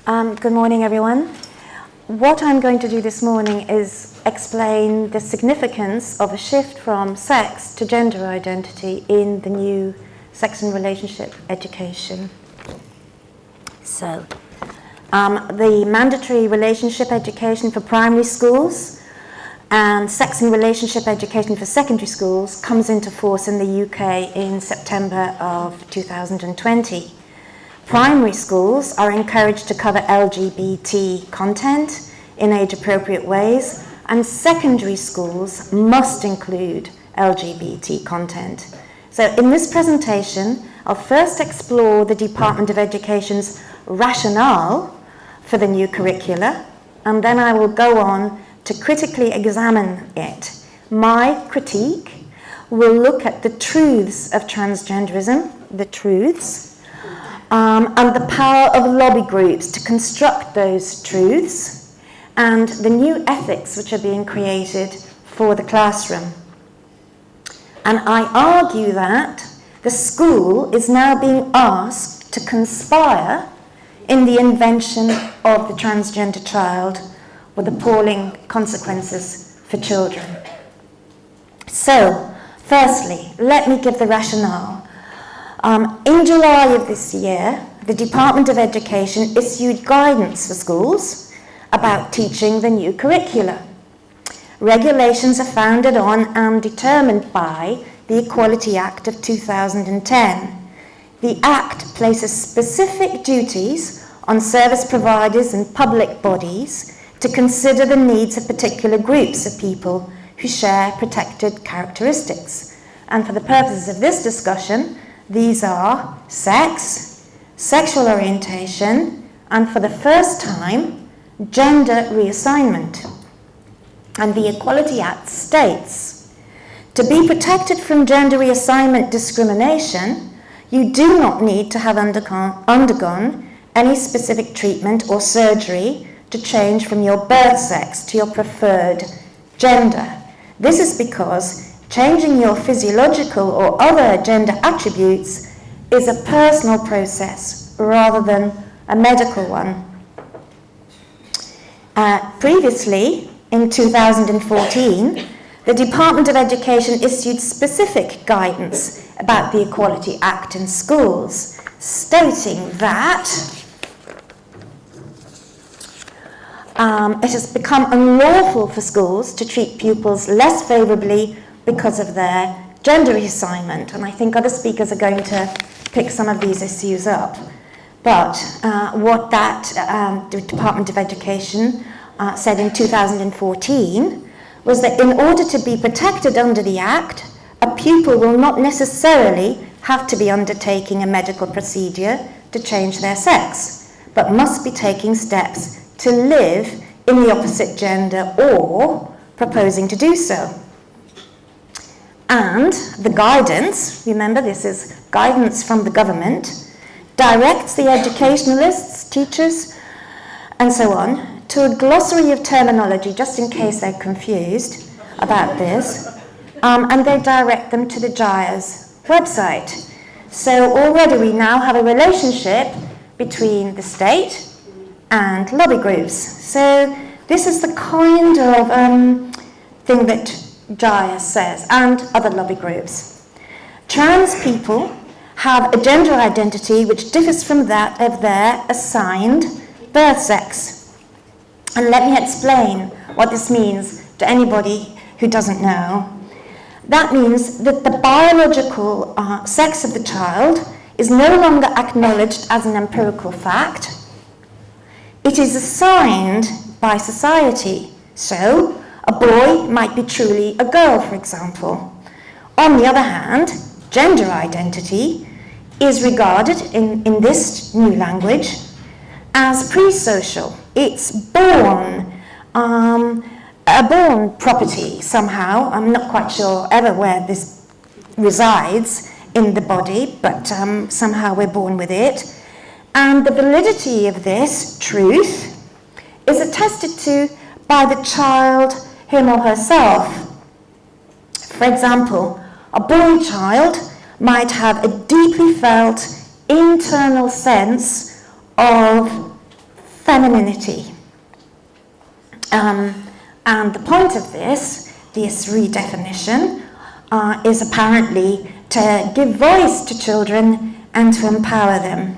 Good morning, everyone. What I'm going to do this morning is explain the significance of a shift from sex to gender identity in the new sex and relationship education. So, the mandatory relationship education for primary schools and sex and relationship education for secondary schools comes into force in the UK in September of 2020. Primary schools are encouraged to cover LGBT content in age-appropriate ways, and secondary schools must include LGBT content. So in this presentation, I'll first explore the Department of Education's rationale for the new curricula, and then I will go on to critically examine it. My critique will look at the truths of transgenderism, the truths, and the power of lobby groups to construct those truths, and the new ethics which are being created for the classroom. And I argue that the school is now being asked to conspire in the invention of the transgender child with appalling consequences for children. So, firstly, let me give the rationale. In July of this year, the Department of Education issued guidance for schools about teaching the new curricula. Regulations are founded on and determined by the Equality Act of 2010. The Act places specific duties on service providers and public bodies to consider the needs of particular groups of people who share protected characteristics. And for the purposes of this discussion, these are sex, sexual orientation, and for the first time, gender reassignment. And the Equality Act states, to be protected from gender reassignment discrimination, you do not need to have undergone any specific treatment or surgery to change from your birth sex to your preferred gender. This is because changing your physiological or other gender attributes is a personal process rather than a medical one. Previously, in 2014, the Department of Education issued specific guidance about the Equality Act in schools, stating that it has become unlawful for schools to treat pupils less favourably because of their gender reassignment, and I think other speakers are going to pick some of these issues up. But what that the Department of Education said in 2014 was that in order to be protected under the Act, a pupil will not necessarily have to be undertaking a medical procedure to change their sex, but must be taking steps to live in the opposite gender or proposing to do so. And the guidance, remember this is guidance from the government, directs the educationalists, teachers, and so on, to a glossary of terminology, just in case they're confused about this, and they direct them to the WHRC's website. So already we now have a relationship between the state and lobby groups. So this is the kind of thing that WHRC says, and other lobby groups. Trans people have a gender identity which differs from that of their assigned birth sex. And let me explain what this means to anybody who doesn't know. That means that the biological sex of the child is no longer acknowledged as an empirical fact. It is assigned by society. So, a boy might be truly a girl, for example. On the other hand, gender identity is regarded in this new language as pre-social. It's born, a born property somehow. I'm not quite sure ever where this resides in the body, but somehow we're born with it. And the validity of this truth is attested to by the child, him or herself. For example, a boy child might have a deeply felt internal sense of femininity. And the point of this redefinition, is apparently to give voice to children and to empower them.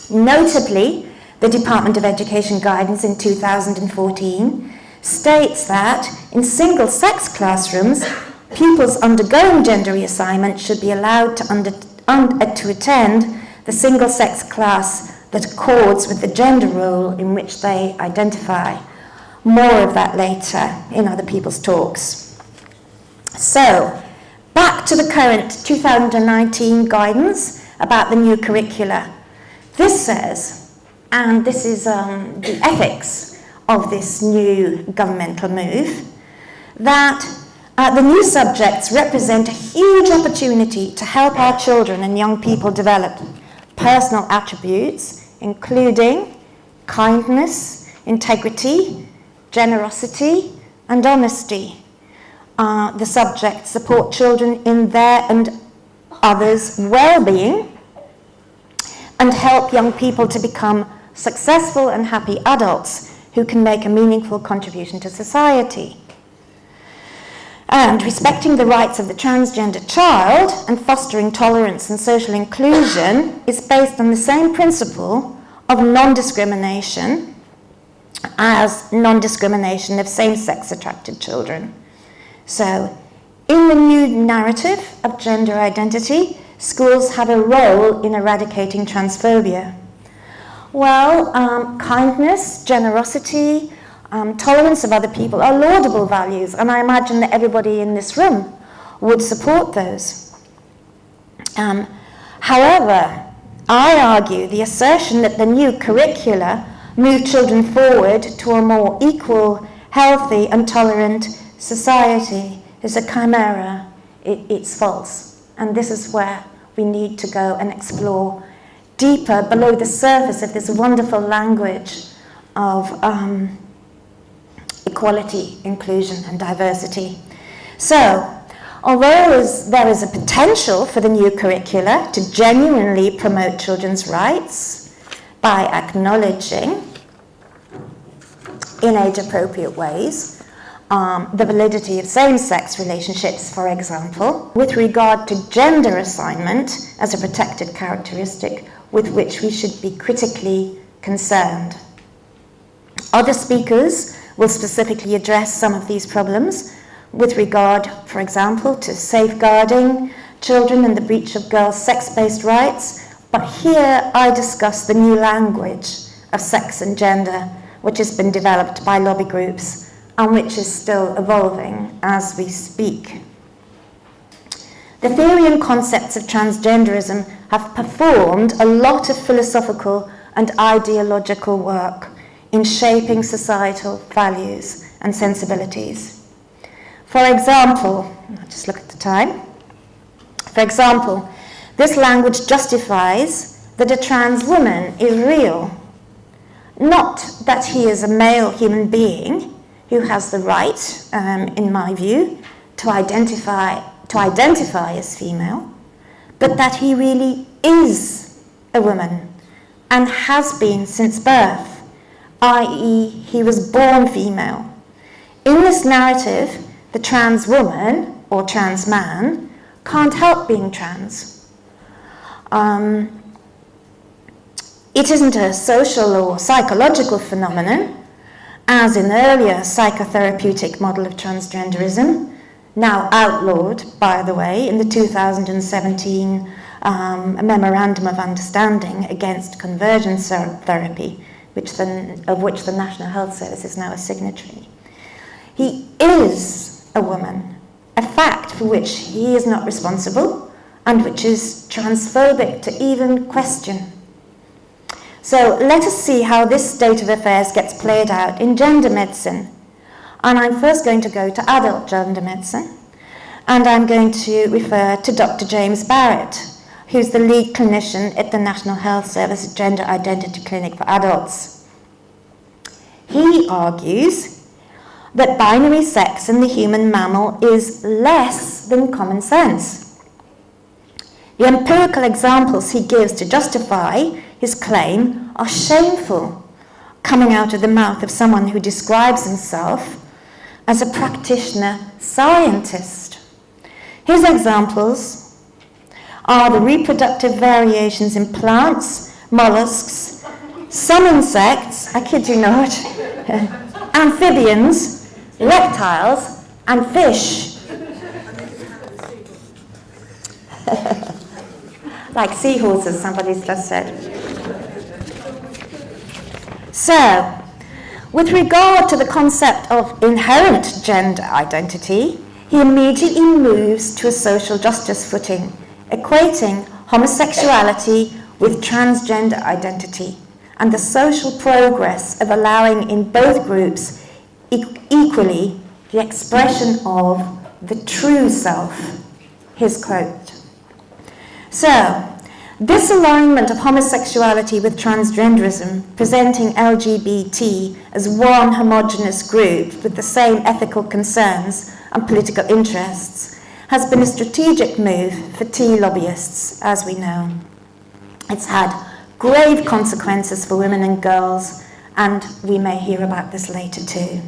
Notably, the Department of Education guidance in 2014 states that in single-sex classrooms, pupils undergoing gender reassignment should be allowed to attend the single-sex class that accords with the gender role in which they identify. More of that later in other people's talks. So, back to the current 2019 guidance about the new curricula. This says, and this is the ethics of this new governmental move, that the new subjects represent a huge opportunity to help our children and young people develop personal attributes, including kindness, integrity, generosity, and honesty. The subjects support children in their and others' well-being and help young people to become successful and happy adults who can make a meaningful contribution to society. And respecting the rights of the transgender child and fostering tolerance and social inclusion is based on the same principle of non-discrimination as non-discrimination of same-sex attracted children. So, in the new narrative of gender identity, schools have a role in eradicating transphobia. Well, kindness, generosity, tolerance of other people are laudable values, and I imagine that everybody in this room would support those. However, I argue the assertion that the new curricula move children forward to a more equal, healthy, and tolerant society is a chimera. It's false. And this is where we need to go and explore deeper below the surface of this wonderful language of equality, inclusion, and diversity. So, although there is a potential for the new curricula to genuinely promote children's rights by acknowledging, in age-appropriate ways, the validity of same-sex relationships, for example, with regard to gender assignment as a protected characteristic with which we should be critically concerned. Other speakers will specifically address some of these problems with regard, for example, to safeguarding children and the breach of girls' sex-based rights, but here I discuss the new language of sex and gender, which has been developed by lobby groups and which is still evolving as we speak. The theory and concepts of transgenderism have performed a lot of philosophical and ideological work in shaping societal values and sensibilities. For example, I'll just look at the time. For example, this language justifies that a trans woman is real, not that he is a male human being who has the right, in my view, to identify as female, but that he really is a woman and has been since birth, i.e. he was born female. In this narrative, the trans woman or trans man can't help being trans. It isn't a social or psychological phenomenon, as in the earlier psychotherapeutic model of transgenderism, now outlawed, by the way, in the 2017 Memorandum of Understanding against Conversion Therapy, of which the National Health Service is now a signatory. He is a woman, a fact for which he is not responsible and which is transphobic to even question. So let us see how this state of affairs gets played out in gender medicine. And I'm first going to go to adult gender medicine, and I'm going to refer to Dr. James Barrett, who's the lead clinician at the National Health Service Gender Identity Clinic for Adults. He argues that binary sex in the human mammal is less than common sense. The empirical examples he gives to justify his claim are shameful coming out of the mouth of someone who describes himself as a practitioner scientist. His examples are the reproductive variations in plants, mollusks, some insects, I kid you not, amphibians, reptiles, and fish. Like seahorses, somebody's just said. So, with regard to the concept of inherent gender identity, he immediately moves to a social justice footing, equating homosexuality with transgender identity and the social progress of allowing in both groups equally the expression of the true self, his quote. So, this alignment of homosexuality with transgenderism, presenting LGBT as one homogeneous group with the same ethical concerns and political interests, has been a strategic move for tea lobbyists, as we know. It's had grave consequences for women and girls, and we may hear about this later too.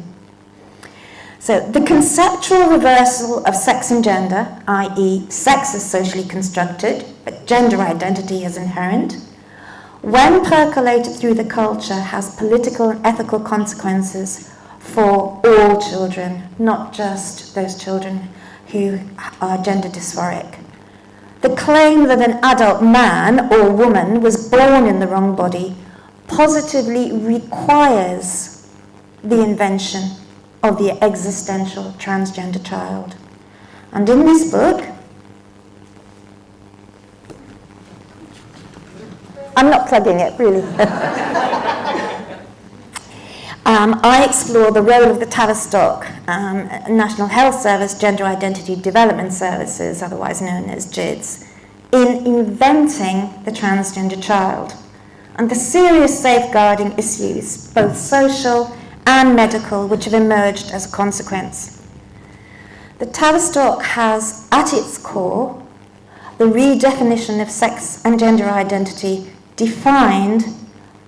So, the conceptual reversal of sex and gender, i.e. sex is socially constructed, but gender identity is inherent, when percolated through the culture, has political and ethical consequences for all children, not just those children who are gender dysphoric. The claim that an adult man or woman was born in the wrong body positively requires the invention of the existential transgender child. And in this book, I'm not plugging it, really. I explore the role of the Tavistock National Health Service Gender Identity Development Services, otherwise known as GIDS, in inventing the transgender child, and the serious safeguarding issues, both social and medical, which have emerged as a consequence. The Tavistock has at its core the redefinition of sex and gender identity defined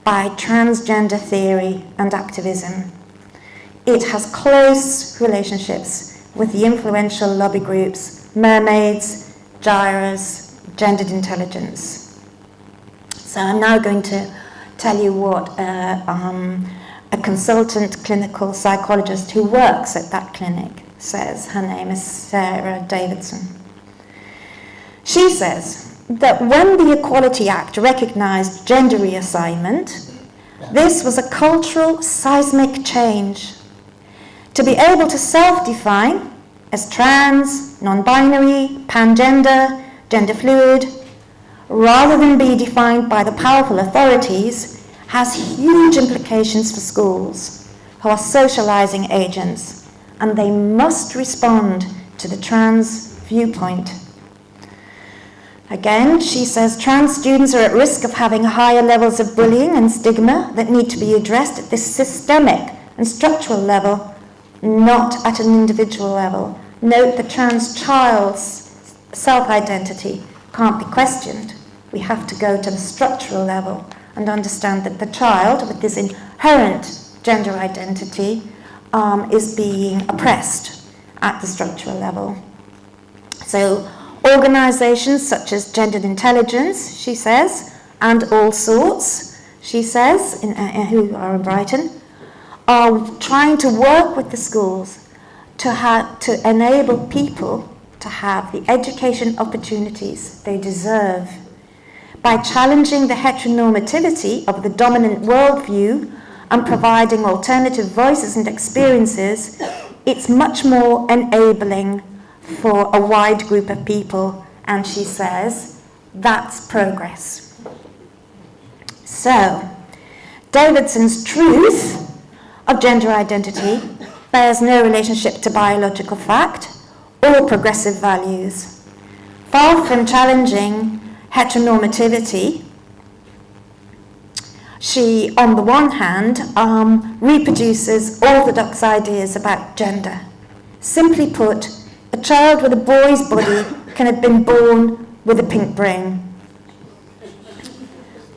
by transgender theory and activism. It has close relationships with the influential lobby groups, mermaids, gyras, gendered intelligence. So I'm now going to tell you what a consultant clinical psychologist who works at that clinic says. Her name is Sarah Davidson. She says that when the Equality Act recognised gender reassignment, this was a cultural seismic change. To be able to self-define as trans, non-binary, pangender, gender fluid, rather than be defined by the powerful authorities, has huge implications for schools, who are socialising agents, and they must respond to the trans viewpoint. Again, she says trans students are at risk of having higher levels of bullying and stigma that need to be addressed at this systemic and structural level, not at an individual level. Note the trans child's self-identity can't be questioned. We have to go to the structural level and understand that the child with this inherent gender identity is being oppressed at the structural level. So organisations such as Gendered Intelligence, she says, and All Sorts, she says, who are in Brighton, are trying to work with the schools to enable people to have the education opportunities they deserve by challenging the heteronormativity of the dominant worldview and providing alternative voices and experiences. It's much more enabling for a wide group of people, and she says that's progress. So, Davidson's truth of gender identity bears no relationship to biological fact or progressive values. Far from challenging heteronormativity, she, on the one hand, reproduces orthodox ideas about gender. Simply put, a child with a boy's body can have been born with a pink brain.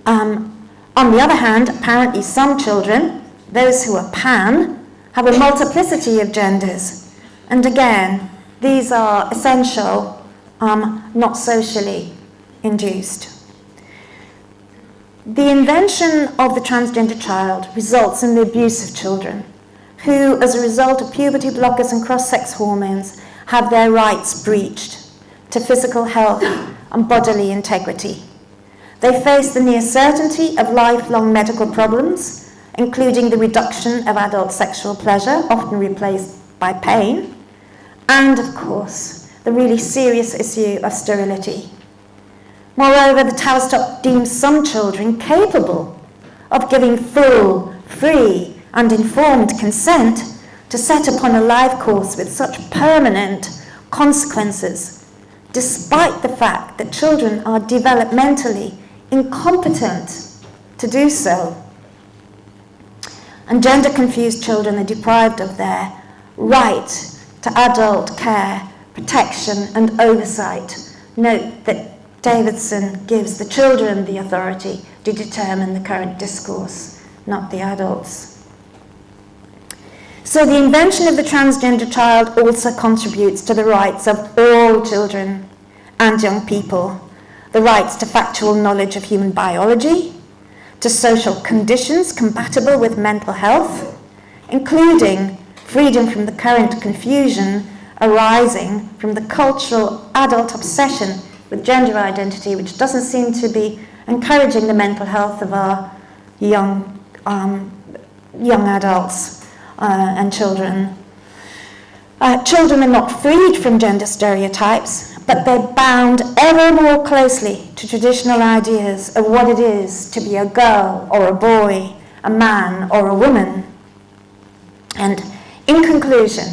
On the other hand, apparently some children Those who are pan have a multiplicity of genders. And again, these are essential, not socially induced. The invention of the transgender child results in the abuse of children who, as a result of puberty blockers and cross-sex hormones, have their rights breached to physical health and bodily integrity. They face the near certainty of lifelong medical problems, including the reduction of adult sexual pleasure, often replaced by pain, and, of course, the really serious issue of sterility. Moreover, the Tavistock deems some children capable of giving full, free, and informed consent to set upon a life course with such permanent consequences, despite the fact that children are developmentally incompetent to do so. And gender-confused children are deprived of their right to adult care, protection, and oversight. Note that Davidson gives the children the authority to determine the current discourse, not the adults. So the invention of the transgender child also contributes to the rights of all children and young people, the rights to factual knowledge of human biology, to social conditions compatible with mental health, including freedom from the current confusion arising from the cultural adult obsession with gender identity, which doesn't seem to be encouraging the mental health of our young adults and children. Children are not freed from gender stereotypes, but they're bound ever more closely to traditional ideas of what it is to be a girl or a boy, a man or a woman. And in conclusion,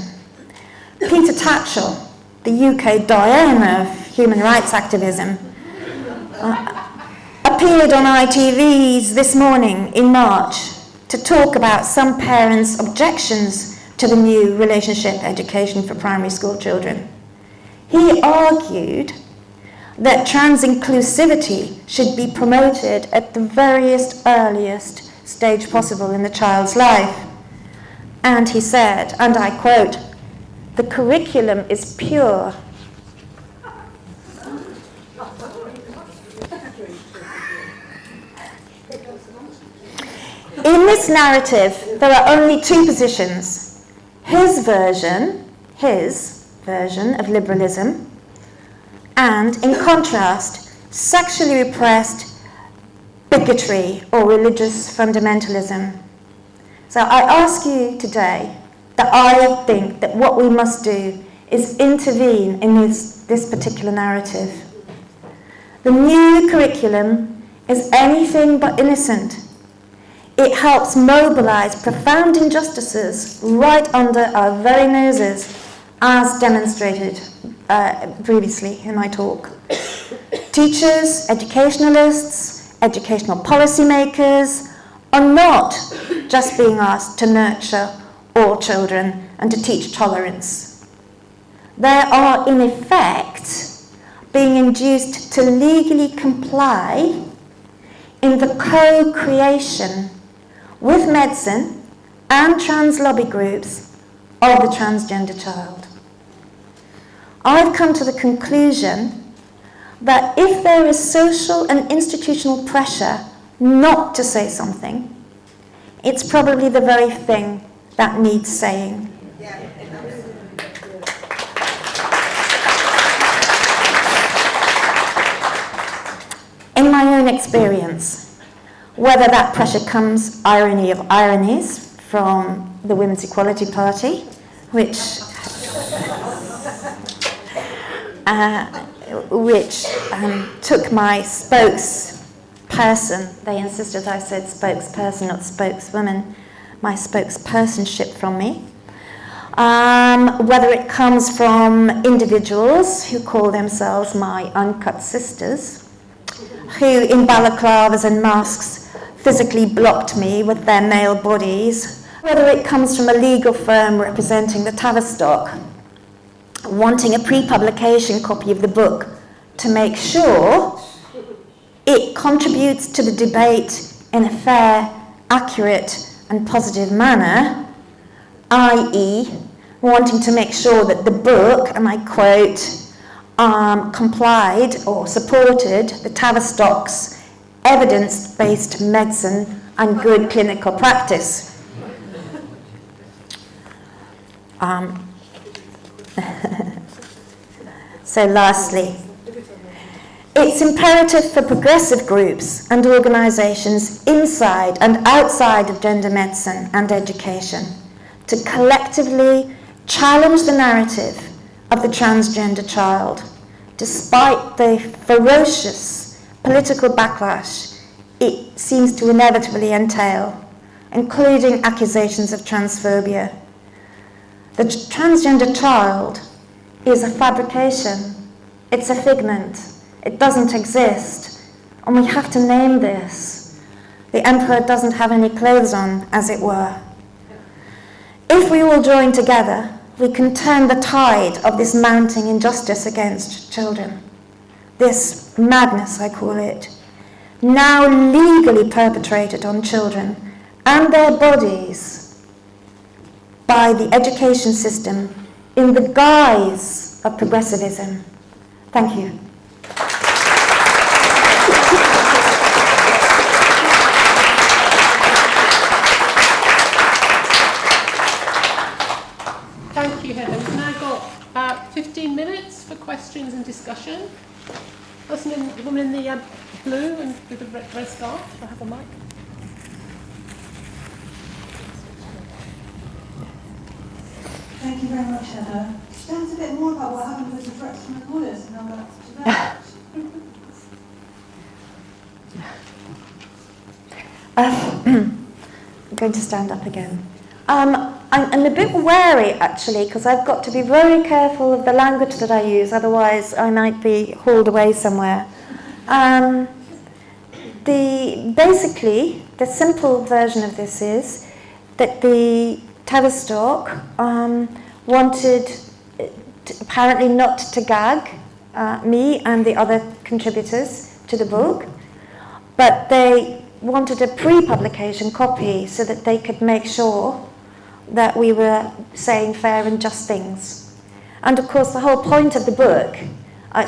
Peter Tatchell, the UK doyen of human rights activism, appeared on ITV's This Morning in March to talk about some parents' objections to the new relationship education for primary school children. He argued that trans inclusivity should be promoted at the very earliest stage possible in the child's life. And he said, and I quote, "The curriculum is pure. In this narrative, there are only two positions. His version of liberalism, and, in contrast, sexually repressed bigotry or religious fundamentalism. So I ask you today that I think that what we must do is intervene in this particular narrative. The new curriculum is anything but innocent. It helps mobilize profound injustices right under our very noses, as demonstrated previously in my talk. Teachers, educationalists, educational policymakers are not just being asked to nurture all children and to teach tolerance. They are, in effect, being induced to legally comply in the co-creation with medicine and trans lobby groups of the transgender child. I've come to the conclusion that if there is social and institutional pressure not to say something, it's probably the very thing that needs saying. In my own experience, whether that pressure comes, irony of ironies, from the Women's Equality Party, which took my spokesperson, they insisted I said spokesperson, not spokeswoman, my spokespersonship from me. Whether it comes from individuals who call themselves my uncut sisters, who in balaclavas and masks physically blocked me with their male bodies, whether it comes from a legal firm representing the Tavistock, wanting a pre-publication copy of the book to make sure it contributes to the debate in a fair, accurate, and positive manner, i.e. wanting to make sure that the book, and I quote, complied or supported the Tavistock's evidence-based medicine and good clinical practice. So lastly, it's imperative for progressive groups and organisations inside and outside of gender medicine and education to collectively challenge the narrative of the transgender child, despite the ferocious political backlash it seems to inevitably entail, including accusations of transphobia. The transgender child is a fabrication. It's a figment. It doesn't exist. And we have to name this. The emperor doesn't have any clothes on, as it were. If we all join together, we can turn the tide of this mounting injustice against children. This madness, I call it, now legally perpetrated on children and their bodies by the education system in the guise of progressivism. Thank you. Thank you, Helen. We've now got about 15 minutes for questions and discussion. The woman in the blue and with the red scarf, do I have a mic? Thank you very much, Heather. Tell us a bit more about what happened with the threats from the lawyers and how that developed. I'm going to stand up again. I'm a bit wary, actually, because I've got to be very careful of the language that I use, otherwise I might be hauled away somewhere. Basically, the simple version of this is that the Tavistock wanted apparently not to gag me and the other contributors to the book, but they wanted a pre-publication copy so that they could make sure that we were saying fair and just things. And of course the whole point of the book,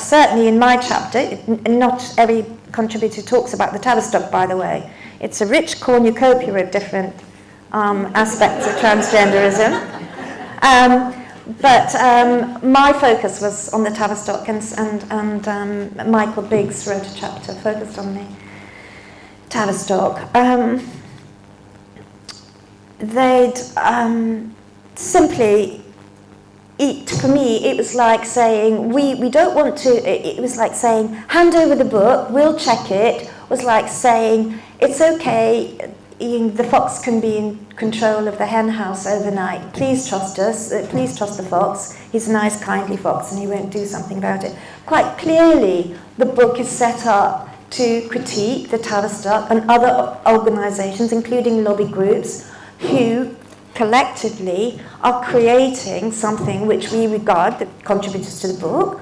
certainly in my chapter, not every contributor talks about the Tavistock, by the way, it's a rich cornucopia of different aspects of transgenderism. But my focus was on the Tavistock, and Michael Biggs wrote a chapter focused on the Tavistock. They'd simply eat, for me, it was like saying, we don't want to, it was like saying, hand over the book, we'll check it. It was like saying, it's okay, the fox can be in control of the hen house overnight. Please trust us, please trust the fox. He's a nice, kindly fox and he won't do something about it. Quite clearly, the book is set up to critique the Tavistock and other organisations, including lobby groups, who collectively are creating something which we regard, the contributors to the book,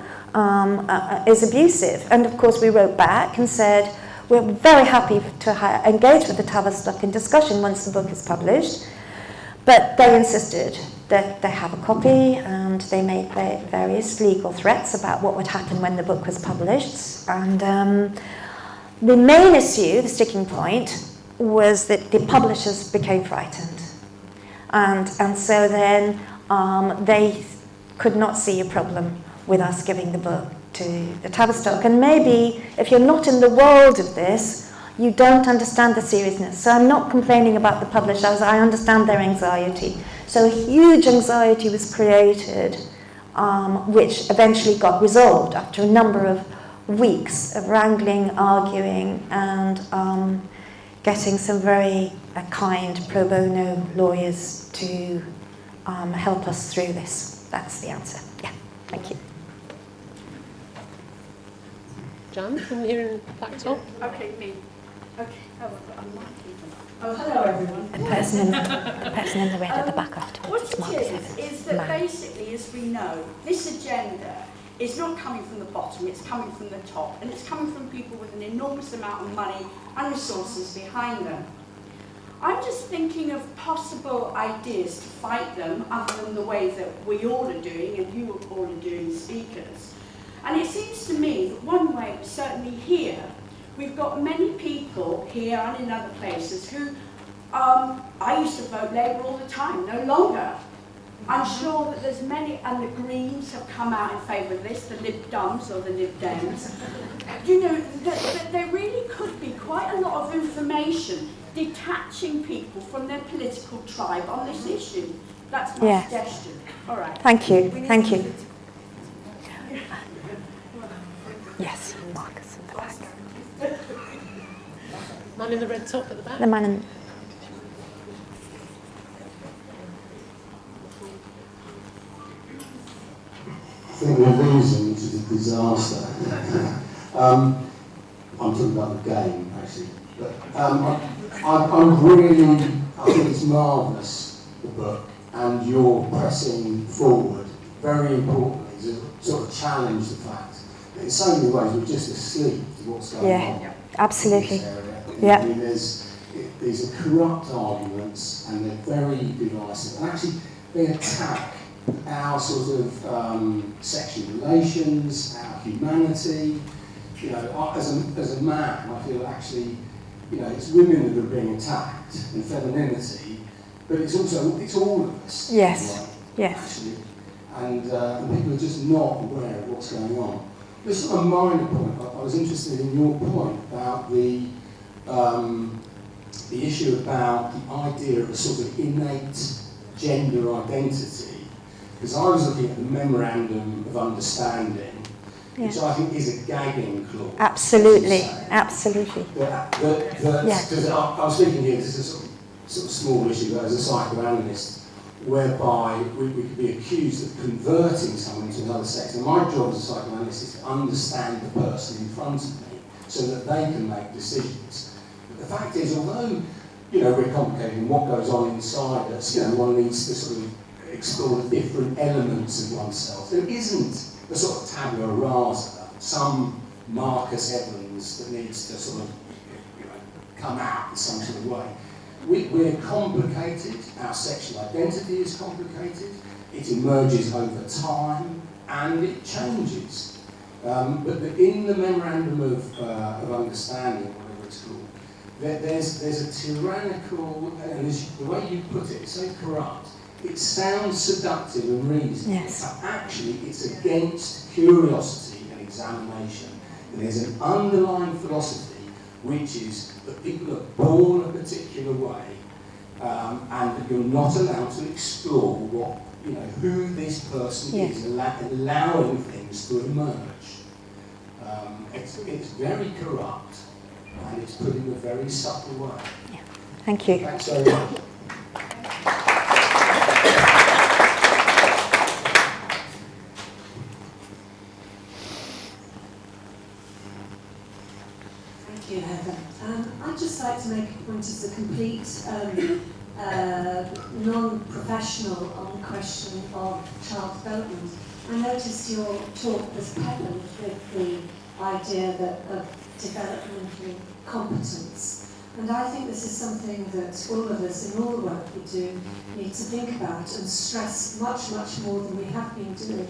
is abusive. And of course we wrote back and said, we're very happy to engage with the Tavistock in discussion once the book is published, but they insisted that they have a copy, and they made various legal threats about what would happen when the book was published. And the main issue, the sticking point, was that the publishers became frightened. And so then they could not see a problem with us giving the book to the Tavistock. And maybe if you're not in the world of this, you don't understand the seriousness. So I'm not complaining about the publishers, I understand their anxiety. So a huge anxiety was created, which eventually got resolved after a number of weeks of wrangling, arguing, and getting some very kind pro bono lawyers to help us through this. That's the answer. Yeah, thank you. Jan, from here in back top. Okay, me. Okay. Oh, hello everyone. The person in the red at the back afterwards. What it is that basically, as we know, this agenda is not coming from the bottom, it's coming from the top, and it's coming from people with an enormous amount of money and resources behind them. I'm just thinking of possible ideas to fight them, other than the way that we all are doing and you all are doing, speakers. And it seems to me that one way, certainly here, we've got many people here and in other places who, I used to vote Labour all the time, no longer. I'm sure that there's many, and the Greens have come out in favour of this, the Lib Dums or the Lib Dems. You know, that there really could be quite a lot of information detaching people from their political tribe on this issue. That's my suggestion. All right. Thank you. Thank you. Yes, Marcus at the back. Man in the red top at the back. The man in... I think we're losing to the disaster. I'm talking about the game, actually. But I'm really, I think it's marvellous, the book, and you're pressing forward, very importantly, to sort of challenge the fact that in so many ways we're just asleep to what's going on. Absolutely. In this area. Yeah. I mean, these are corrupt arguments, and they're very divisive. And actually, they attack our sort of sexual relations, our humanity. You know, as a man, I feel actually, you know, it's women that are being attacked and femininity, but it's all of us. Yes. Right, Yes. actually, and people are just not aware of what's going on. Just a minor point. I was interested in your point about the issue about the idea of a sort of innate gender identity, because I was looking at the Memorandum of Understanding, which I think is a gagging clause. Absolutely, absolutely. Because I was speaking here, this is a sort of small issue, but as a psychoanalyst, whereby we could be accused of converting someone to another sex. And my job as a psychoanalyst is to understand the person in front of me so that they can make decisions. But the fact is, although, you know, we're complicating what goes on inside us, you know, one needs to sort of explore the different elements of oneself. There isn't a sort of tabula rasa, some Marcus Evans that needs to sort of, you know, come out in some sort of way. We're complicated, our sexual identity is complicated, it emerges over time, and it changes. But in the Memorandum of Understanding, or whatever it's called, there's a tyrannical, and the way you put it, it's so corrupt, it sounds seductive and reasonable, but actually it's against curiosity and examination. And there's an underlying philosophy which is that people are born a particular way, and that you're not allowed to explore what, you know, who this person is, allowing things to emerge. It's very corrupt, and it's put in a very subtle way. Yeah. Thank you. Thanks very much. Thank you, Heather. I'd just like to make a point as a complete non-professional on the question of child development. I noticed your talk was peppered with the idea of developmental competence. And I think this is something that all of us, in all the work we do, need to think about and stress much, much more than we have been doing.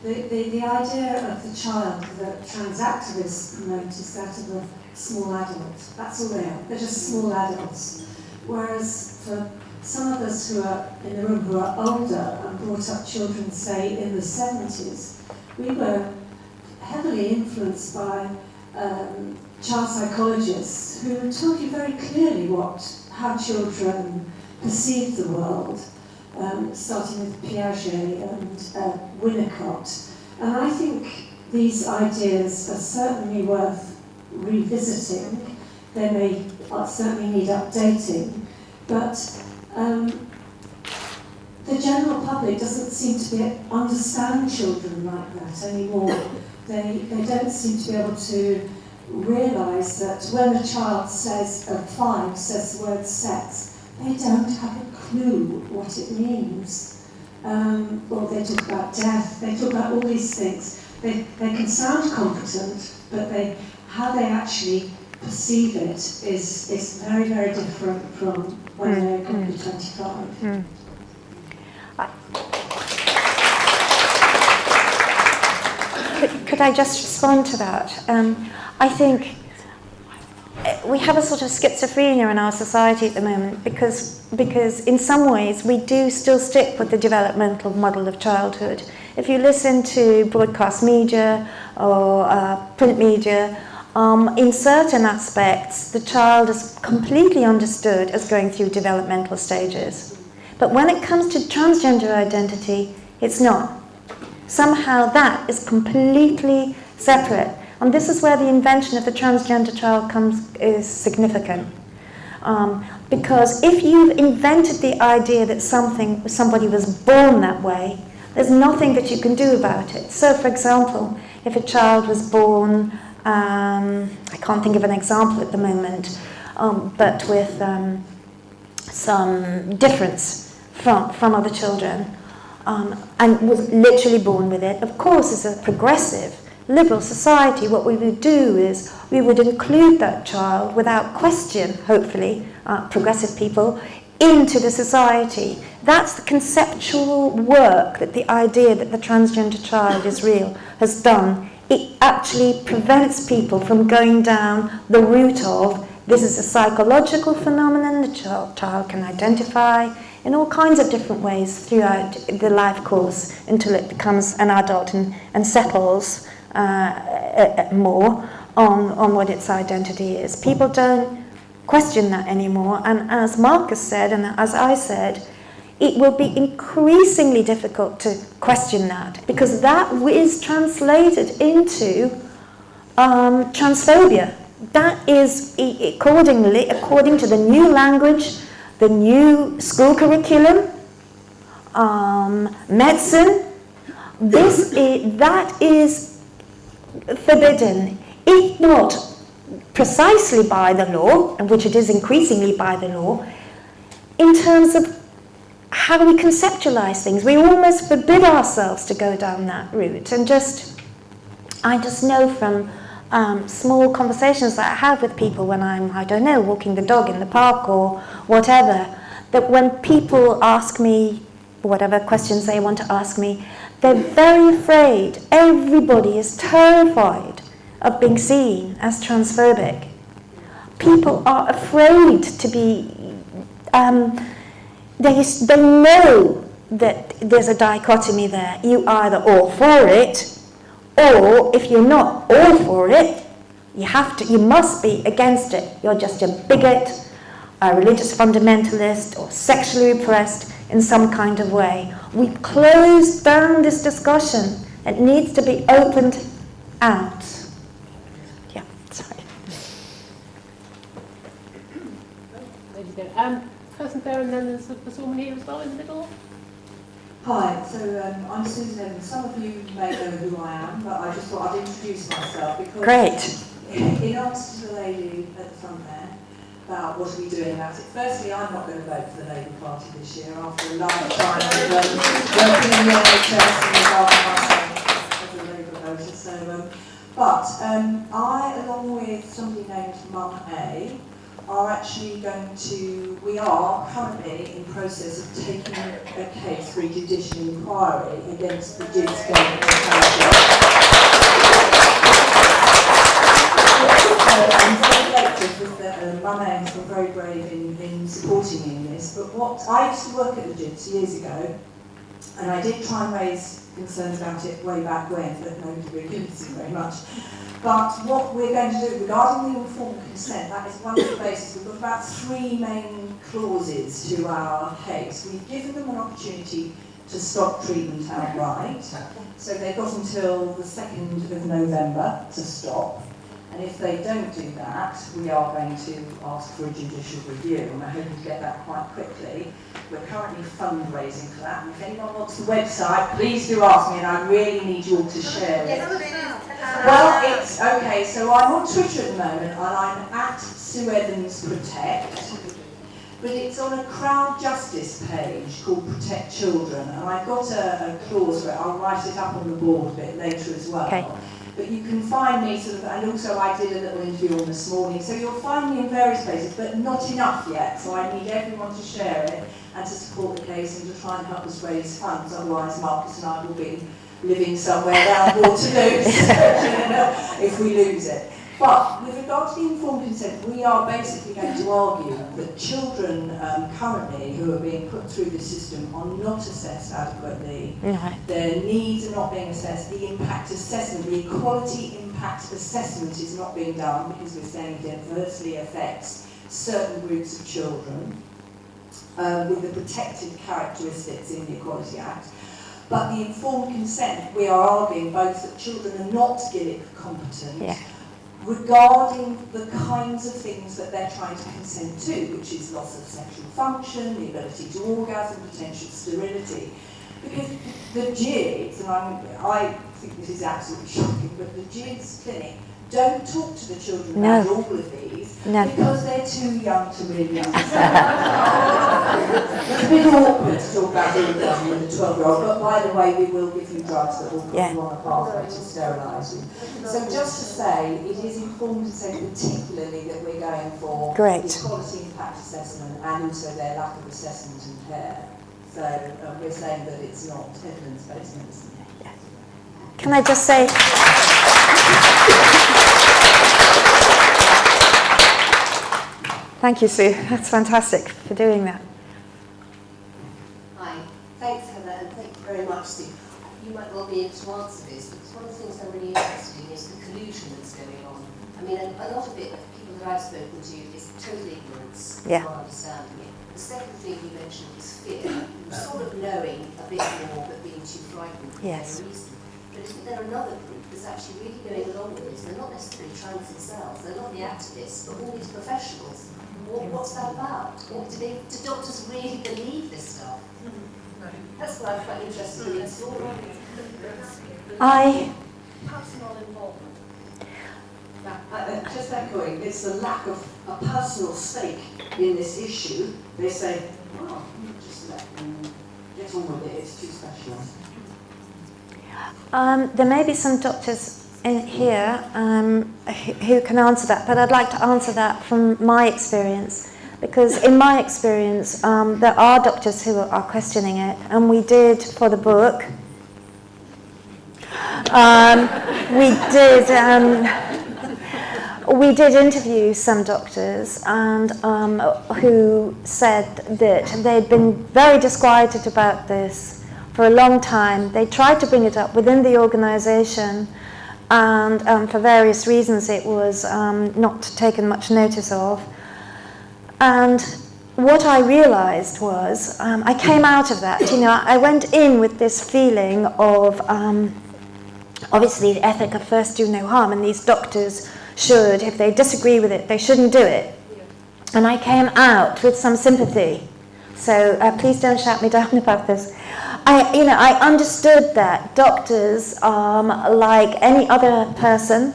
The idea of the child that trans activists promote is that of a small adult. That's all they are. They're just small adults. Whereas for some of us who are in the room who are older and brought up children, say, in the 70s, we were heavily influenced by child psychologists who told you very clearly how children perceive the world, starting with Piaget and Winnicott. And I think these ideas are certainly worth revisiting. They may certainly need updating, but the general public doesn't seem to understand children like that anymore. They don't seem to be able to realise that when a child of 5 says the word sex, they don't have a clue what it means. Or they talk about death, they talk about all these things. They can sound competent, but how they actually perceive it is very, very different from when they're going to be 25. Could I just respond to that? I think we have a sort of schizophrenia in our society at the moment because in some ways we do still stick with the developmental model of childhood. If you listen to broadcast media or print media, in certain aspects the child is completely understood as going through developmental stages. But when it comes to transgender identity, it's not. Somehow that is completely separate. And this is where the invention of the transgender child is significant. Because if you've invented the idea that somebody was born that way, there's nothing that you can do about it. So, for example, if a child was born, I can't think of an example at the moment, but with some difference from other children, and was literally born with it, of course, as a progressive liberal society, what we would do is we would include that child without question, hopefully, progressive people, into the society. That's the conceptual work that the idea that the transgender child is real has done. It actually prevents people from going down the route of this is a psychological phenomenon the child can identify in all kinds of different ways throughout the life course until it becomes an adult and settles more on what its identity is. People don't question that anymore, and as Marcus said, and as I said, it will be increasingly difficult to question that, because that is translated into transphobia. That is, according to the new language, the new school curriculum, medicine, that is forbidden, if not precisely by the law, and which it is increasingly by the law, in terms of how we conceptualize things. We almost forbid ourselves to go down that route. And I just know from small conversations that I have with people when I'm, I don't know, walking the dog in the park or whatever, that when people ask me whatever questions they want to ask me, they're very afraid. Everybody is terrified of being seen as transphobic. People are afraid to be, they know that there's a dichotomy there. You either all for it, or if you're not all for it, you must be against it. You're just a bigot, a religious fundamentalist, or sexually repressed in some kind of way. We've closed down this discussion. It needs to be opened out. Yeah, sorry. Ladies go. Person there, and then there's this woman here as well in the middle. Hi, so I'm Susan Evans. Some of you may know who I am, but I just thought I'd introduce myself because Great. In answer to the lady at the front there about what are we doing about it. Firstly, I'm not going to vote for the Labour Party this year after a lifetime of working in the NHS and regarding myself as a Labour voter. So, but I, along with somebody named Mum A, we are currently in process of taking a case for a judicial inquiry against the DIDS government I'm very elected with that Mum A has been very brave in supporting me in this, but I used to work at the DIDS years ago, and I did try and raise concerns about it way back when, but nobody really listened very much. But what we're going to do regarding the informed consent, that is one of the bases. We've got about 3 main clauses to our case. We've given them an opportunity to stop treatment outright. So they've got until the 2nd of November to stop. And if they don't do that, we are going to ask for a judicial review, and we're hoping to get that quite quickly. We're currently fundraising for that, and if anyone wants the website, please do ask me, and I really need you all to share it. Well, it's okay, so I'm on Twitter at the moment, and I'm at Sue Evans Protect, but it's on a crowd justice page called Protect Children, and I've got a clause for it. I'll write it up on the board a bit later as well. Okay. But you can find me sort of, and also I did a little interview on this morning, so you'll find me in various places, but not enough yet, so I need everyone to share it and to support the case and to try and help us raise funds, otherwise Marcus and I will be living somewhere around Waterloo if we lose it. But with regard to the informed consent, we are basically going to argue that children currently who are being put through the system are not assessed adequately. Their needs are not being assessed. The impact assessment, the equality impact assessment is not being done because we're saying it adversely affects certain groups of children with the protected characteristics in the Equality Act. But the informed consent, we are arguing both that children are not GILIP competent regarding the kinds of things that they're trying to consent to, which is loss of sexual function, the ability to orgasm, potential sterility. Because the GIDS, and I think this is absolutely shocking, but the GIDS clinic don't talk to the children about all of these because they're too young to really understand. It's a bit awkward to talk about orgasm with a 12-year-old, but by the way, we will give you drugs that will put you on a pathway to sterilise you. So just to say, it is informed consent particularly that we're going for the equality impact assessment and also their lack of assessment and care. So we're saying that it's not evidence-based medicine. Can I just say... Thank you, Sue. That's fantastic for doing that. Hi. Thanks, Heather, and thank you very much, Sue. You might well be able to answer this, because one of the things I'm really interested in is the collusion that's going on. I mean, a lot of it, people that I've spoken to, is total ignorance, not understanding it. The second thing you mentioned is fear, sort of knowing a bit more but being too frightened for no reason. But isn't there another group that's actually really going along with this? They're not necessarily trans themselves, they're not the activists, but all these professionals. What's that about? Do doctors really believe this stuff? That's what I'm quite interested in exploring. Personal involvement. Just echoing, it's the lack of a personal stake in this issue. They say, oh, just let them get on with it, it's too specialised. There may be some doctors in here who can answer that, but I'd like to answer that from my experience, because in my experience there are doctors who are questioning it, and we did for the book we did interview some doctors and who said that they'd been very disquieted about this for a long time. They tried to bring it up within the organisation, and for various reasons it was not taken much notice of. And what I realised was, I came out of that, I went in with this feeling of, obviously the ethic of first do no harm, and these doctors should, if they disagree with it, they shouldn't do it. And I came out with some sympathy. So please don't shout me down about this. I understood that doctors, like any other person,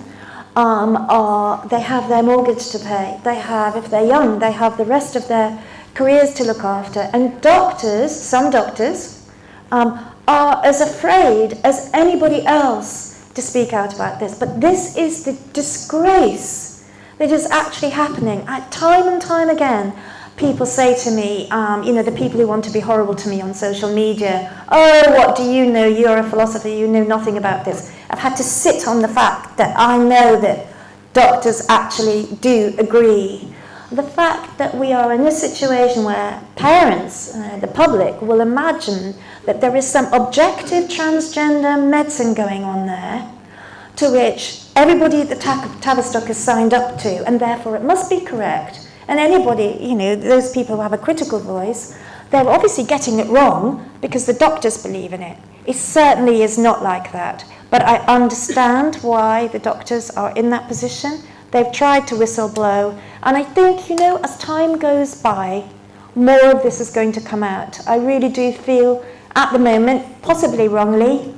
they have their mortgage to pay. They have, if they're young, they have the rest of their careers to look after. And doctors, some doctors, are as afraid as anybody else to speak out about this. But this is the disgrace that is actually happening. Time and time again, people say to me, the people who want to be horrible to me on social media, oh, what do you know? You're a philosopher, you know nothing about this. I've had to sit on the fact that I know that doctors actually do agree. The fact that we are in a situation where parents, the public, will imagine that there is some objective transgender medicine going on there, to which everybody at the Tavistock is signed up to, and therefore it must be correct. And anybody, those people who have a critical voice, they're obviously getting it wrong because the doctors believe in it. It certainly is not like that. But I understand why the doctors are in that position. They've tried to whistle blow. And I think, as time goes by, more of this is going to come out. I really do feel, at the moment, possibly wrongly,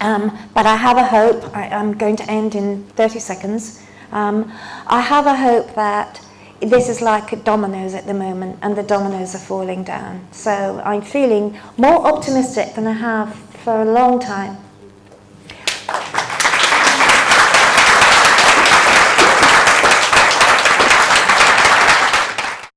but I have a hope. I'm going to end in 30 seconds. I have a hope that this is like dominoes at the moment, and the dominoes are falling down. So I'm feeling more optimistic than I have for a long time.